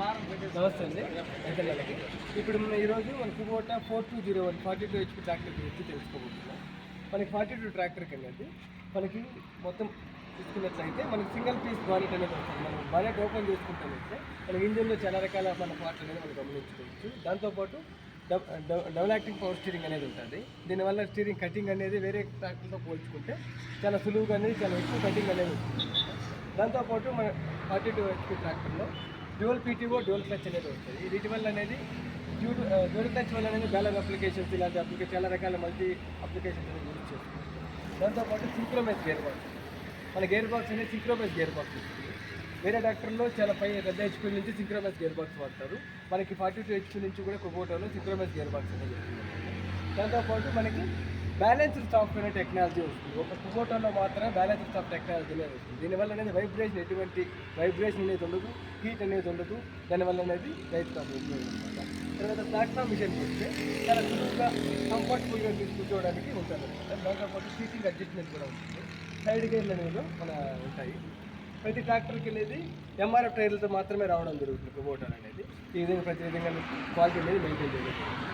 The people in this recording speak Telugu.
నమస్తే అండి రైతులకి. ఇప్పుడు మనం ఈరోజు మన కుబోటా 4201 42 HP ట్రాక్టర్ గురించి తెలుసుకోబోతున్నాం. మనకి 42 ట్రాక్టర్కి అనేది మనకి మొత్తం చూసుకున్నట్లయితే మనకి సింగిల్ పీస్ బానెట్ అనేది వస్తుంది. మనం బానెట్ ఓపెన్ చేసుకుంటామంటే మనకి ఇంజిన్లో చాలా రకాల మన పార్ట్ అనేది మనం గమనించుకోవచ్చు. దాంతోపాటు డబుల్ యాక్టింగ్ పవర్ స్టీరింగ్ అనేది ఉంటుంది. దీనివల్ల స్టీరింగ్ కటింగ్ అనేది వేరే ట్రాక్టర్తో పోల్చుకుంటే చాలా సులువుగా అనేది చాలా ఎక్కువ కటింగ్ అనేది వస్తుంది. దాంతోపాటు మన 42 HP ట్రాక్టర్లో డ్యూయల్ పీటీఓ డ్యూయల్ క్లచ్ అనేది వస్తుంది. వీటి వల్ల అనేది డ్యూయల్ క్లచ్ వల్ల అనేది బ్యాలెన్స్ అప్లికేషన్స్ ఇలాంటి చాలా రకాల మల్టీ అప్లికేషన్స్ అనేది యూజ్ చేస్తుంది. దాంతోపాటు సింక్రోమైజ్ గేర్ బాక్స్, మన గేర్ బాక్స్ అనేది సింక్రోమైజ్ గేర్ బాక్స్ వస్తుంది. వేరే ట్రాక్టర్లో చాలా పెద్ద హెచ్పీ నుంచి సింక్రోమైజ్ గేర్ బాక్స్ వాడతారు. మనకి 42 HP నుంచి కూడా కుబోటాలో సింక్రోమైజ్ గేర్ బాక్స్ అనేది వస్తుంది. దాంతోపాటు మనకి బ్యాలెన్స్డ్ సాఫ్ట్వేర్ టెక్నాలజీ వస్తుంది. ఒక కుబోటాలో మాత్రమే బ్యాలెన్స్డ్ సాఫ్ట్ టెక్నాలజీ అనేది వస్తుంది. దీనివల్ల అనేది వైబ్రేషన్, ఎటువంటి వైబ్రేషన్ అనేది ఉండదు, హీట్ అనేది ఉండదు. దానివల్ల అనేది రైతు ఉపయోగపడుతుంది. తర్వాత ప్లాట్ఫామ్ మిషన్కి వస్తే చాలా సులువుగా కంఫర్టబుల్గా కూర్చోవడానికి ఉంటుంది అనమాట. దాంతోపాటు సీటింగ్ అడ్జస్ట్మెంట్ కూడా ఉంటుంది. సైడ్ గేర్లు అనేవి మన ఉంటాయి. ప్రతి ట్రాక్టర్కి అనేది ఎంఆర్ఎఫ్ టైర్లతో మాత్రమే రావడం జరుగుతుంది కుబోటా అనేది. ఈ విధంగా ప్రతి విధంగా క్వాలిటీ అనేది మెయింటైన్ చేయగలుగుతుంది.